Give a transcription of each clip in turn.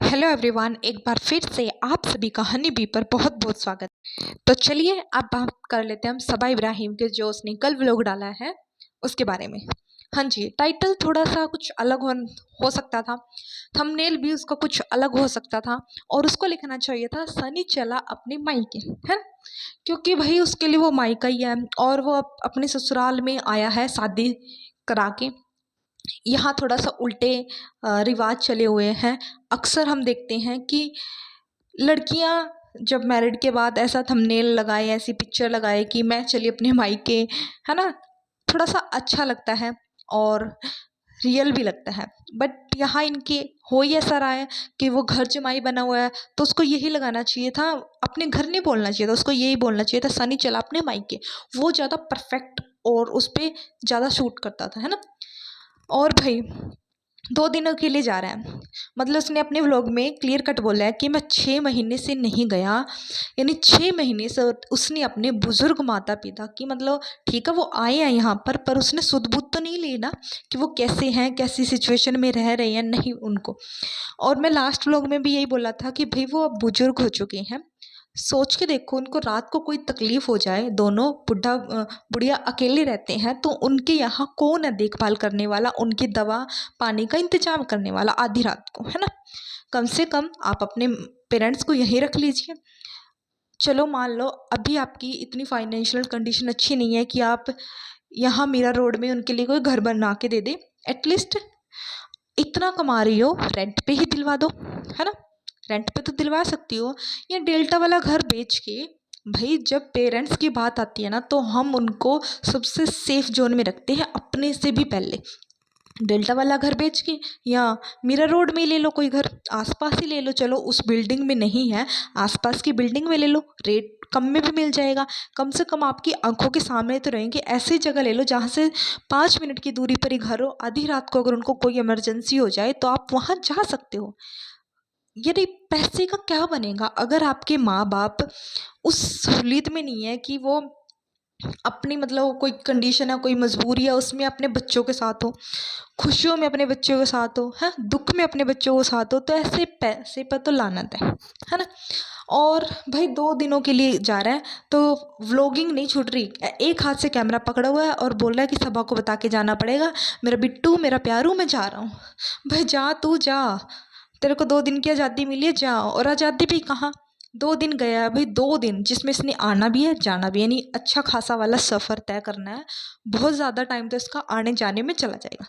Hello everyone, एक बार फिर से आप सभी का हनी बी पर बहुत बहुत स्वागत। तो चलिए अब बात कर लेते हैं हम सबा इब्राहिम के जो उसने कल व्लॉग डाला है उसके बारे में। हाँ जी, टाइटल थोड़ा सा कुछ अलग हो सकता था, थंबनेल भी उसका कुछ अलग हो सकता था और उसको लिखना चाहिए था सनी चला अपने मायके, है ना? क्योंकि भाई उसके लिए वो मायका ही है और वो अपने ससुराल में आया है शादी करा के। यहाँ थोड़ा सा उल्टे रिवाज चले हुए हैं। अक्सर हम देखते हैं कि लड़कियां जब मैरिड के बाद ऐसा थंबनेल लगाए, ऐसी पिक्चर लगाए कि मैं चली अपने मायके, है ना? थोड़ा सा अच्छा लगता है और रियल भी लगता है। बट यहाँ इनके हो ही ऐसा रहा है कि वो घर जमाई बना हुआ है, तो उसको यही लगाना चाहिए था, अपने घर नहीं बोलना चाहिए था, उसको यही बोलना चाहिए था सनी चला अपने मायके। वो ज़्यादा परफेक्ट और उस पर ज़्यादा शूट करता था, है ना? और भाई 2 दिनों के लिए जा रहा है, मतलब उसने अपने व्लॉग में क्लियर कट बोला है कि मैं 6 महीने से नहीं गया। यानी 6 महीने से उसने अपने बुज़ुर्ग माता-पिता की, मतलब ठीक है वो आए हैं यहाँ पर उसने सुध-बुध तो नहीं ली ना कि वो कैसे हैं, कैसी सिचुएशन में रह रहे हैं, नहीं उनको। और मैं लास्ट व्लॉग में भी यही बोला था कि भई वो अब बुज़ुर्ग हो चुके हैं। सोच के देखो, उनको रात को कोई तकलीफ़ हो जाए, दोनों बुढ़िया अकेले रहते हैं, तो उनके यहाँ कौन है देखभाल करने वाला, उनकी दवा पानी का इंतज़ाम करने वाला आधी रात को, है ना? कम से कम आप अपने पेरेंट्स को यहीं रख लीजिए। चलो मान लो अभी आपकी इतनी फाइनेंशियल कंडीशन अच्छी नहीं है कि आप यहाँ मीरा रोड में उनके लिए कोई घर बना के दे दे। एटलीस्ट इतना कमा रही हो, रेंट पे ही दिलवा दो, है ना? रेंट पे तो दिलवा सकती हो, या डेल्टा वाला घर बेच के। भाई जब पेरेंट्स की बात आती है ना, तो हम उनको सबसे सेफ जोन में रखते हैं, अपने से भी पहले। डेल्टा वाला घर बेच के या मीरा रोड में ही ले लो, कोई घर आसपास ही ले लो, चलो उस बिल्डिंग में नहीं है, आसपास की बिल्डिंग में ले लो, रेट कम में भी मिल जाएगा। कम से कम आपकी आंखों के सामने तो रहेंगे। ऐसी जगह ले लो जहाँ से 5 मिनट की दूरी पर ही घर हो, आधी रात को अगर उनको कोई इमरजेंसी हो जाए तो आप वहाँ जा सकते हो। यदि पैसे का क्या बनेगा अगर आपके माँ बाप उस सहूलियत में नहीं है कि वो अपनी, मतलब कोई कंडीशन है, कोई मजबूरी है, उसमें अपने बच्चों के साथ हो, खुशियों में अपने बच्चों के साथ हो, है दुख में अपने बच्चों के साथ हो, तो ऐसे पैसे पर तो लानत है ना? और भाई 2 दिनों के लिए जा रहा है तो व्लॉगिंग नहीं छूट रही। एक हाथ से कैमरा पकड़ा हुआ है और बोल रहा है कि सबा को बता के जाना पड़ेगा, मेरा बिट्टू मेरा प्यारू मैं जा रहा हूँ। भाई जा तू जा, तेरे को 2 दिन की आज़ादी मिली है, जा। और आज़ादी भी कहाँ, 2 दिन गया है भाई, 2 दिन जिसमें इसने आना भी है जाना भी है, यानी अच्छा खासा वाला सफ़र तय करना है। बहुत ज़्यादा टाइम तो इसका आने जाने में चला जाएगा।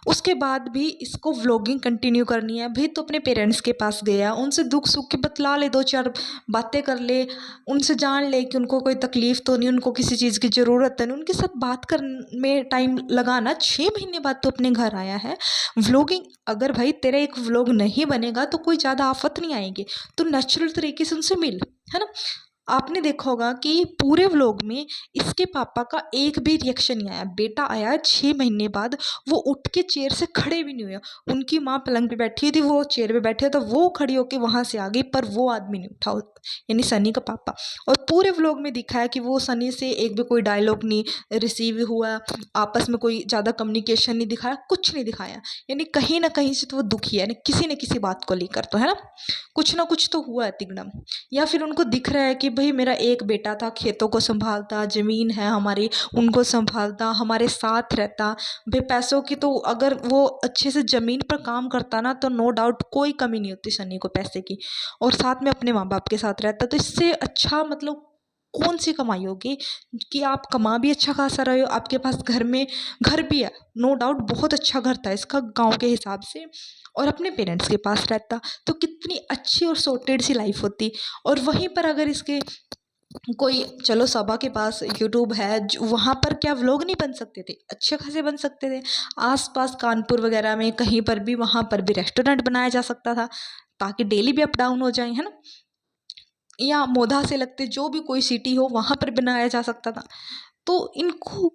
उसके बाद भी इसको व्लॉगिंग कंटिन्यू करनी है भाई, तो अपने पेरेंट्स के पास गया, उनसे दुख सुख के बतला ले, 2-4 बातें कर ले, उनसे जान ले कि उनको कोई तकलीफ़ तो नहीं, उनको किसी चीज़ की ज़रूरत है नहीं, उनके साथ बात करने में टाइम लगाना। 6 महीने बाद तो अपने घर आया है। व्लॉगिंग अगर भाई तेरा एक व्लॉग नहीं बनेगा तो कोई ज़्यादा आफत नहीं आएगी, तो नेचुरल तरीके से उनसे मिल, है ना? आपने देखा होगा कि पूरे व्लॉग में इसके पापा का एक भी रिएक्शन नहीं आया। बेटा आया 6 महीने बाद, वो उठ के चेयर से खड़े भी नहीं हुए। उनकी माँ पलंग पे बैठी थी, वो चेयर पे बैठे, तो वो खड़ी होके वहां से आ गई, पर वो आदमी नहीं उठा, यानी सनी का पापा। और पूरे व्लॉग में दिखाया कि वो सनी से एक भी कोई डायलॉग नहीं रिसीव हुआ, आपस में कोई ज़्यादा कम्युनिकेशन नहीं दिखाया, कुछ नहीं दिखाया। यानी कहीं ना कहीं से तो वो दुखी है, यानी किसी न किसी बात को लेकर, तो है ना, कुछ ना कुछ तो हुआ है तिगड़म। या फिर उनको दिख रहा है कि भाई मेरा एक बेटा था, खेतों को संभालता, ज़मीन है हमारी उनको संभालता, हमारे साथ रहता। भाई पैसों की तो अगर वो अच्छे से ज़मीन पर काम करता ना, तो नो डाउट कोई कमी नहीं होती सनी को पैसे की, और साथ में अपने माँ बाप के साथ रहता। तो इससे अच्छा मतलब कौन सी कमाई होगी कि आप कमा भी अच्छा खासा रहे हो, आपके पास घर में घर भी है, नो डाउट बहुत अच्छा घर था इसका गांव के हिसाब से, और अपने पेरेंट्स के पास रहता, तो कितनी अच्छी और सॉर्टेड सी लाइफ होती। और वहीं पर अगर इसके कोई, चलो सबा के पास यूट्यूब है, वहाँ पर क्या व्लॉग नहीं बन सकते थे? अच्छे खासे बन सकते थे। आसपास कानपुर वगैरह में कहीं पर भी, वहाँ पर भी रेस्टोरेंट बनाया जा सकता था, ताकि डेली भी अप डाउन हो जाए, है ना? या मोधा से लगते जो भी कोई सिटी हो वहाँ पर बनाया जा सकता था। तो इनको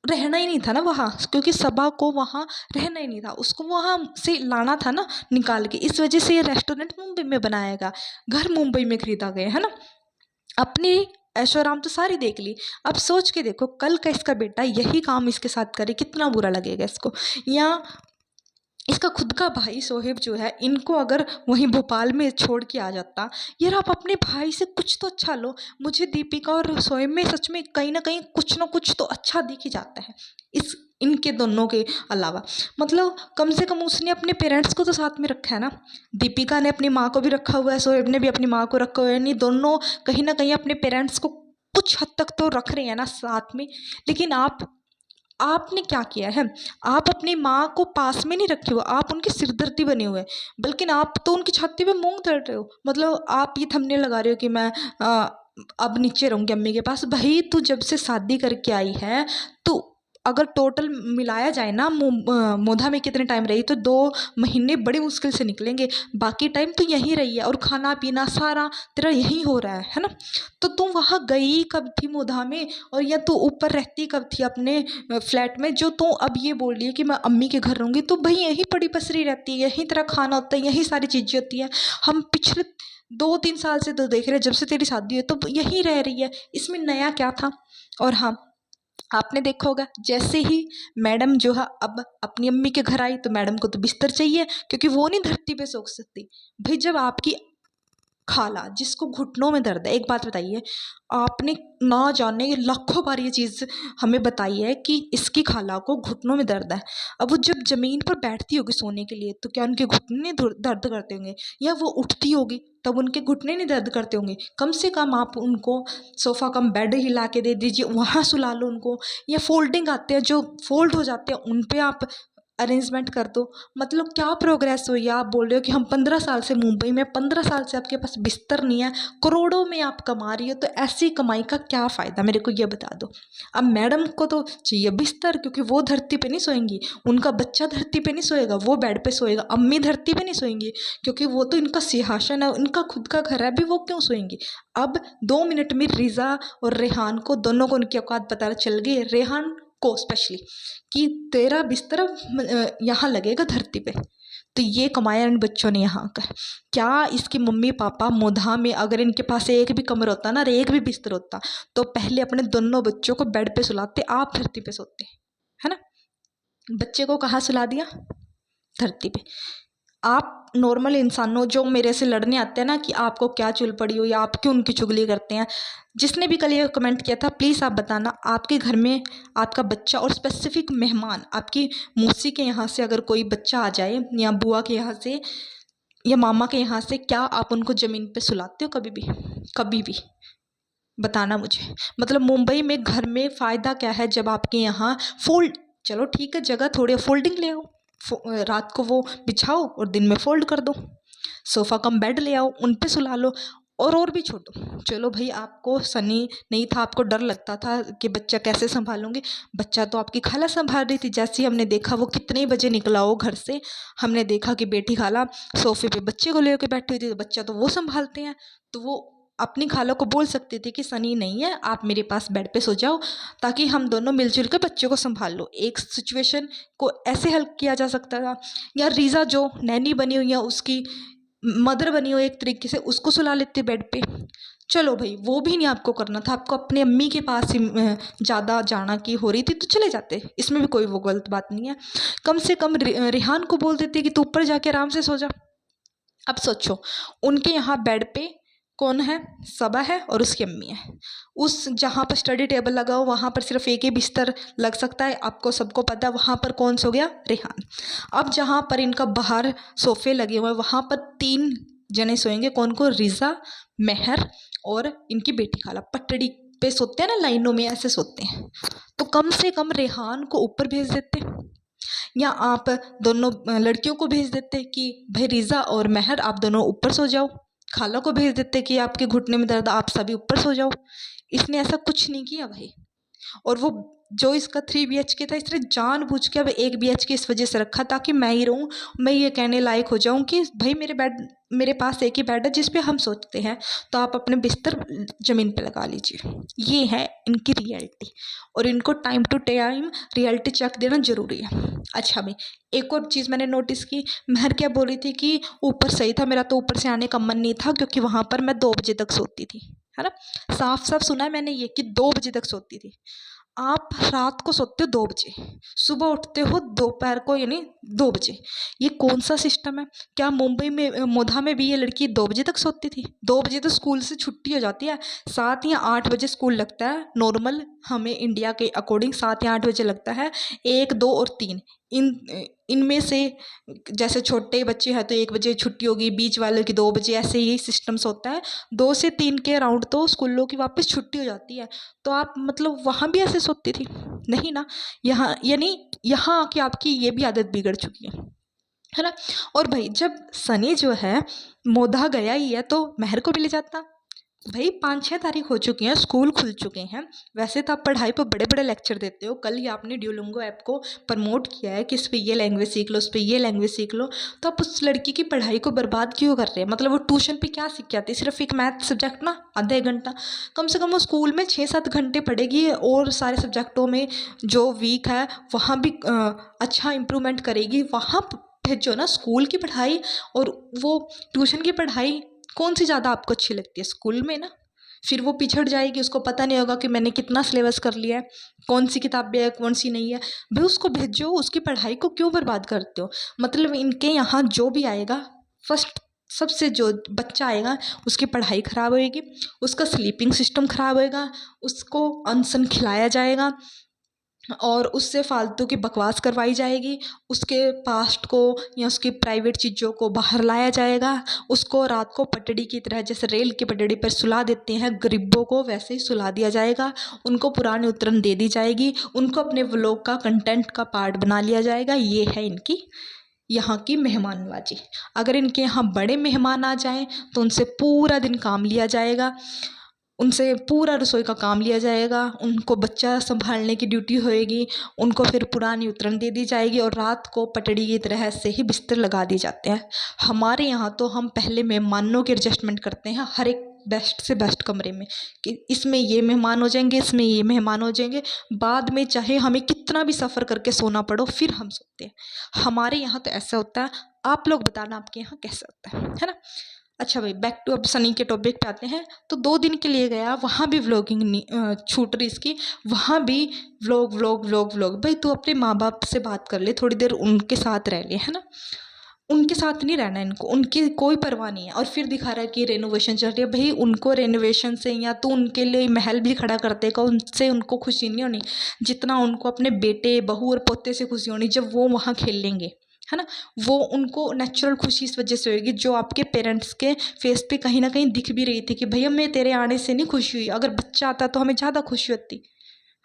रहना ही नहीं था ना वहाँ, क्योंकि सबा को वहाँ रहना ही नहीं था, उसको वहाँ से लाना था ना निकाल के। इस वजह से ये रेस्टोरेंट मुंबई में बनाया गया, घर मुंबई में खरीदा गया, है ना? अपनी ऐशो आराम तो सारी देख ली। अब सोच के देखो, कल का इसका बेटा यही काम इसके साथ करे, कितना बुरा लगेगा इसको। या इसका खुद का भाई सोहेब जो है, इनको अगर वहीं भोपाल में छोड़ के आ जाता, यार आप अपने भाई से कुछ तो अच्छा लो। मुझे दीपिका और सोहेब में सच में कहीं ना कुछ तो अच्छा दिख ही जाता है, इस इनके दोनों के अलावा। मतलब कम से कम उसने अपने पेरेंट्स को तो साथ में रखा है ना। दीपिका ने अपनी माँ को भी रखा हुआ है, सोहेब ने भी अपनी माँ को रखा हुआ है, यानी दोनों कहीं ना कहीं अपने पेरेंट्स को कुछ हद तक तो रख रहे हैं ना साथ में। लेकिन आपने क्या किया है, आप अपनी माँ को पास में नहीं रखे हो, आप उनकी सिरदर्दी बने हुए हैं। बल्कि आप तो उनकी छाती पे मूंग तोड़ रहे हो। मतलब आप ये थंबनेल लगा रहे हो कि मैं अब नीचे रहूंगी अम्मी के पास। भाई तू जब से शादी करके आई है, तो अगर टोटल मिलाया जाए ना मोधा में कितने टाइम रही, तो 2 महीने बड़ी मुश्किल से निकलेंगे। बाकी टाइम तो यहीं रही है और खाना पीना सारा तेरा यहीं हो रहा है ना। तो तू वहाँ गई कब थी मोधा में, और या तू ऊपर रहती कब थी अपने फ्लैट में, जो तू अब ये बोल रही है कि मैं अम्मी के घर रहूँगी। तो भाई यहीं पड़ी पसरी रहती है, यहीं तेरा खाना होता है, यहीं सारी चीज़ें होती हैं। हम पिछले 2-3 साल से तो देख रहे हैं, जब से तेरी शादी हुई है तो यहीं रह रही है, इसमें नया क्या था। और हाँ, आपने देखा होगा जैसे ही मैडम जो है अब अपनी अम्मी के घर आई, तो मैडम को तो बिस्तर चाहिए, क्योंकि वो नहीं धरती पे सो सकती। भाई जब आपकी खाला जिसको घुटनों में दर्द है, एक बात बताइए, आपने ना जाने ये लाखों बार ये चीज़ हमें बताई है कि इसकी खाला को घुटनों में दर्द है। अब वो जब ज़मीन पर बैठती होगी सोने के लिए, तो क्या उनके घुटने नहीं दर्द करते होंगे, या वो उठती होगी तब उनके घुटने नहीं दर्द करते होंगे। कम से कम आप उनको सोफ़ा कम बेड हिला के दे दीजिए, वहाँ सुला लो उनको। या फोल्डिंग आते हैं जो फोल्ड हो जाते हैं, उन पे आप अरेंजमेंट कर दो। मतलब क्या प्रोग्रेस हुई है। आप बोल रहे हो कि हम 15 साल से मुंबई में, 15 साल से आपके पास बिस्तर नहीं है, करोड़ों में आप कमा रही हो, तो ऐसी कमाई का क्या फ़ायदा, मेरे को ये बता दो। अब मैडम को तो चाहिए बिस्तर, क्योंकि वो धरती पे नहीं सोएंगी, उनका बच्चा धरती पे नहीं सोएगा, वो बेड पे सोएगा। अम्मी धरती पे नहीं सोएंगी, क्योंकि वो तो इनका सिंहासन है, उनका खुद का घर है, अभी वो क्यों सोएंगी। अब 2 मिनट में रिज़ा और रेहान को, दोनों को उनकी औकात पता चल गई, रेहान को स्पेशली, कि तेरा बिस्तर यहाँ लगेगा धरती पे। तो ये कमाया इन बच्चों ने यहाँ कर। क्या इसकी मम्मी पापा मोधा में अगर इनके पास एक भी कमरा होता ना, एक भी बिस्तर होता, तो पहले अपने दोनों बच्चों को बेड पे सुलाते, आप धरती पे सोते, है ना। बच्चे को कहाँ सुला दिया, धरती पे। आप नॉर्मल इंसानों जो मेरे से लड़ने आते हैं ना कि आपको क्या चुल पड़ी हो, या आप क्यों उनकी चुगली करते हैं, जिसने भी कल ये कमेंट किया था, प्लीज़ आप बताना आपके घर में आपका बच्चा, और स्पेसिफिक मेहमान आपकी मौसी के यहाँ से अगर कोई बच्चा आ जाए, या बुआ के यहाँ से, या मामा के यहाँ से, क्या आप उनको ज़मीन पे सुलाते हो कभी भी, कभी भी बताना मुझे। मतलब मुंबई में घर में फ़ायदा क्या है जब आपके यहाँ फोल्ड, चलो ठीक है जगह थोड़ी, फोल्डिंग ले आओ, रात को वो बिछाओ और दिन में फोल्ड कर दो। सोफ़ा कम बेड ले आओ, उन पे सुला लो। और भी छोड़ो, चलो भाई आपको सनी नहीं था, आपको डर लगता था कि बच्चा कैसे संभालूंगी, बच्चा तो आपकी खाला संभाल रही थी। जैसे ही हमने देखा वो कितने बजे निकला हो घर से, हमने देखा कि बेटी खाला सोफे पे बच्चे को लेकर बैठी हुई थी, तो बच्चा तो वो संभालते हैं। तो वो अपनी खाला को बोल सकती थी कि सनी नहीं है, आप मेरे पास बेड पे सो जाओ, ताकि हम दोनों मिलजुल कर बच्चे को संभाल लो। एक सिचुएशन को ऐसे हल किया जा सकता था। या रीज़ा जो नैनी बनी हुई है, उसकी मदर बनी हो एक तरीके से, उसको सुला लेते बेड पे। चलो भाई वो भी नहीं आपको करना था, आपको अपने अम्मी के पास ही ज़्यादा जाना की हो रही थी, तो चले जाते, इसमें भी कोई वो गलत बात नहीं है। कम से कम रेहान को बोल देते कि तू ऊपर जाके आराम से सो जा। अब सोचो, उनके यहाँ बेड पे कौन है, सबा है और उसकी अम्मी है। उस जहाँ पर स्टडी टेबल लगा हो वहाँ पर सिर्फ एक ही बिस्तर लग सकता है, आपको सबको पता है। वहाँ पर कौन सो गया, रेहान। अब जहाँ पर इनका बाहर सोफे लगे हुए हैं, वहाँ पर 3 जने सोएंगे। कौन को, रिज़ा, मेहर और इनकी बेटी खाला। पटड़ी पे सोते हैं ना, लाइनों में ऐसे सोते हैं। तो कम से कम रेहान को ऊपर भेज देते, या आप दोनों लड़कियों को भेज देते कि भाई रिज़ा और मेहर आप दोनों ऊपर सो जाओ। खाला को भेज देते कि आपके घुटने में दर्द, आप सभी ऊपर सो जाओ। इसने ऐसा कुछ नहीं किया भाई। और वो जो इसका 3 BHK था, इसने जानबूझ के अब 1 BHK इस वजह से रखा ताकि मैं ही रहूँ, मैं ये कहने लायक हो जाऊँ कि भाई मेरे पास एक ही बेड है जिस पे हम सोचते हैं, तो आप अपने बिस्तर ज़मीन पे लगा लीजिए। ये है इनकी रियलिटी, और इनको time to time reality check देना ज़रूरी है। अच्छा भाई, एक और चीज़ मैंने नोटिस की, महर क्या बोल रही थी कि ऊपर सही था, मेरा तो ऊपर से आने का मन नहीं था, क्योंकि वहाँ पर मैं 2 बजे तक सोती थी, है ना। साफ साफ सुना है मैंने ये कि 2 बजे तक सोती थी। आप रात को सोते हो 2 बजे, सुबह उठते हो दोपहर को यानी 2 बजे। ये कौन सा सिस्टम है? क्या मुंबई में मोधा में भी ये लड़की 2 बजे तक सोती थी? 2 बजे तो स्कूल से छुट्टी हो जाती है, 7 या 8 बजे स्कूल लगता है नॉर्मल, हमें इंडिया के अकॉर्डिंग 7 या 8 बजे लगता है। 1, 2 और 3 इनमें से जैसे छोटे बच्चे हैं तो 1 बजे छुट्टी होगी, बीच वालों की 2 बजे, ऐसे ही सिस्टम्स होता है। 2 से 3 के अराउंड तो स्कूलों की वापस छुट्टी हो जाती है। तो आप मतलब वहाँ भी ऐसे सोती थी? नहीं ना। यहाँ यानी यहाँ आके आपकी ये भी आदत बिगड़ चुकी है ना। और भाई जब सनी जो है मोधा गया ही है तो महर को भी ले जाता। भाई 5-6 तारीख हो चुकी हैं, स्कूल खुल चुके हैं। वैसे तो आप पढ़ाई पर बड़े बड़े लेक्चर देते हो। कल ही आपने ड्यूलिंगो ऐप को प्रमोट किया है कि इस पर ये लैंग्वेज सीख लो, इस पर ये लैंग्वेज सीख लो। तो आप उस लड़की की पढ़ाई को बर्बाद क्यों कर रहे हैं? मतलब वो ट्यूशन पे क्या सीख के आती है? सिर्फ एक मैथ सब्जेक्ट ना, आधा 1 घंटा। कम से कम वो स्कूल में 6-7 घंटे पढ़ेगी और सारे सब्जेक्टों में जो वीक है वहाँ भी अच्छा इम्प्रूवमेंट करेगी। वहाँ भेजो ना। स्कूल की पढ़ाई और वो ट्यूशन की पढ़ाई कौन सी ज़्यादा आपको अच्छी लगती है? स्कूल में ना। फिर वो पिछड़ जाएगी, उसको पता नहीं होगा कि मैंने कितना सिलेबस कर लिया है, कौन सी किताबें है कौन सी नहीं है। भाई उसको भेजो, उसकी पढ़ाई को क्यों बर्बाद करते हो? मतलब इनके यहाँ जो भी आएगा फर्स्ट, सबसे जो बच्चा आएगा उसकी पढ़ाई ख़राब होएगी, उसका स्लीपिंग सिस्टम ख़राब होएगा, उसको अनसन खिलाया जाएगा और उससे फालतू की बकवास करवाई जाएगी। उसके पास्ट को या उसकी प्राइवेट चीज़ों को बाहर लाया जाएगा। उसको रात को पटड़ी की तरह, जैसे रेल की पटड़ी पर सुला देते हैं गरीबों को, वैसे ही सुला दिया जाएगा। उनको पुरानी उतरन दे दी जाएगी, उनको अपने व्लॉग का कंटेंट का पार्ट बना लिया जाएगा। ये है इनकी यहाँ की मेहमान नवाजी। अगर इनके यहाँ बड़े मेहमान आ जाएं तो उनसे पूरा दिन काम लिया जाएगा, उनसे पूरा रसोई का काम लिया जाएगा, उनको बच्चा संभालने की ड्यूटी होएगी, उनको फिर पुरानी उतरन दे दी जाएगी और रात को पटड़ी की तरह से ही बिस्तर लगा दिए जाते हैं। हमारे यहाँ तो हम पहले मेहमानों के एडजस्टमेंट करते हैं हर एक बेस्ट से बेस्ट कमरे में, कि इसमें ये मेहमान हो जाएंगे, इसमें ये मेहमान हो जाएंगे। बाद में चाहे हमें कितना भी सफ़र करके सोना पड़ो फिर हम सोते हैं। हमारे यहाँ तो ऐसा होता है। आप लोग बताना आपके यहाँ कैसा होता है ना। अच्छा भाई, बैक टू अब सनी के टॉपिक पे आते हैं। तो 2 दिन के लिए गया, वहाँ भी व्लॉगिंग नहीं छूट रही इसकी, वहाँ भी व्लॉग व्लॉग व्लॉग व्लॉग। भाई तू अपने माँ बाप से बात कर ले, थोड़ी देर उनके साथ रह ले, है ना। उनके साथ नहीं रहना इनको, उनकी कोई परवाह नहीं है। और फिर दिखा रहा है कि रेनोवेशन चल रही है। भाई उनको रेनोवेशन से या तो उनके लिए महल भी खड़ा कर देगा, उनसे उनको खुशी नहीं होनी जितना उनको अपने बेटे बहू और पोते से खुशी होनी जब वो वहाँ खेल लेंगे, है ना। वो उनको नेचुरल खुशी इस वजह से होगी जो आपके पेरेंट्स के फेस पे कहीं ना कहीं दिख भी रही थी कि भैया मैं तेरे आने से नहीं खुशी हुई, अगर बच्चा आता तो हमें ज़्यादा खुशी होती।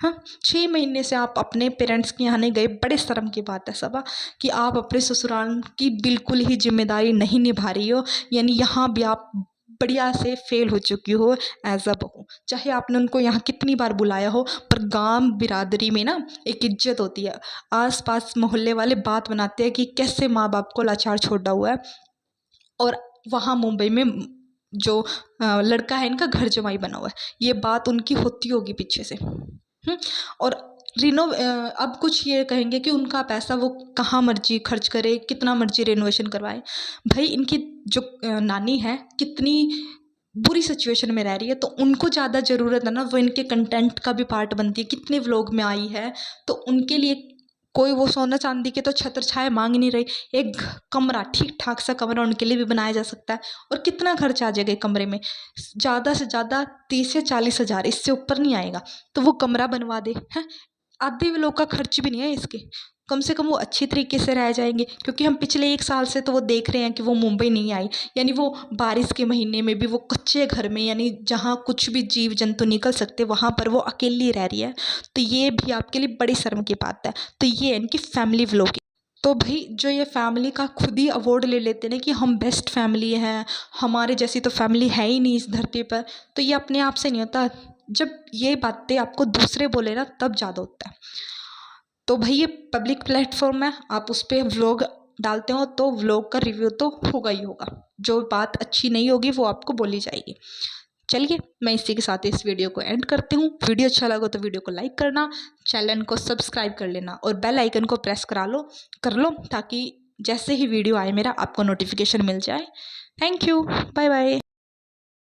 हाँ, 6 महीने से आप अपने पेरेंट्स के यहाँ नहीं गए, बड़े शर्म की बात है सबा कि आप अपने ससुराल की बिल्कुल ही जिम्मेदारी नहीं निभा रही हो। यानी यहाँ भी आप बढ़िया से फेल हो चुकी हो एज अ बहू। चाहे आपने उनको यहाँ कितनी बार बुलाया हो, पर गांव बिरादरी में ना एक इज्जत होती है। आस पास मोहल्ले वाले बात बनाते हैं कि कैसे माँ बाप को लाचार छोड़ा हुआ है। और वहाँ मुंबई में जो लड़का है इनका घर जमाई बना हुआ है, ये बात उनकी होती होगी पीछे से। और अब कुछ ये कहेंगे कि उनका पैसा वो कहाँ मर्जी खर्च करे, कितना मर्जी रेनोवेशन करवाए। भाई इनकी जो नानी है कितनी बुरी सिचुएशन में रह रही है, तो उनको ज़्यादा ज़रूरत है ना, वो इनके कंटेंट का भी पार्ट बनती है। कितने व्लॉग में आई है तो उनके लिए कोई वो सोना चांदी के तो छत्र छाया मांग नहीं रही। एक कमरा, ठीक ठाक सा कमरा उनके लिए भी बनाया जा सकता है। और कितना खर्च आ जाएगा एक कमरे में? ज़्यादा से ज़्यादा 30 से 40 हज़ार, इससे ऊपर नहीं आएगा। तो वो कमरा बनवा दे, हैं। आधे लोग का खर्च भी नहीं है इसके। कम से कम वो अच्छी तरीके से रह जाएंगे, क्योंकि हम पिछले 1 साल से तो वो देख रहे हैं कि वो मुंबई नहीं आई। यानी वो बारिश के महीने में भी वो कच्चे घर में, यानी जहाँ कुछ भी जीव जंतु निकल सकते, वहाँ पर वो अकेली रह रही है। तो ये भी आपके लिए बड़ी शर्म की बात है। तो ये है इनकी फैमिली व्लॉगिंग। तो भाई जो ये फैमिली का खुद ही अवार्ड ले लेते हैं कि हम बेस्ट फैमिली हैं, हमारे जैसी तो फैमिली है ही नहीं इस धरती पर, तो ये अपने आप से नहीं होता। जब ये बातें आपको दूसरे बोले ना तब ज़्यादा होता है। तो भाई ये पब्लिक प्लेटफॉर्म है, आप उस पर व्लॉग डालते हो तो व्लॉग का रिव्यू तो होगा ही होगा। जो बात अच्छी नहीं होगी वो आपको बोली जाएगी। चलिए मैं इसी के साथ इस वीडियो को एंड करती हूँ। वीडियो अच्छा लगा तो वीडियो को लाइक करना, चैनल को सब्सक्राइब कर लेना और बेल आइकन को प्रेस कर लो ताकि जैसे ही वीडियो आए मेरा आपको नोटिफिकेशन मिल जाए। Thank you, bye bye.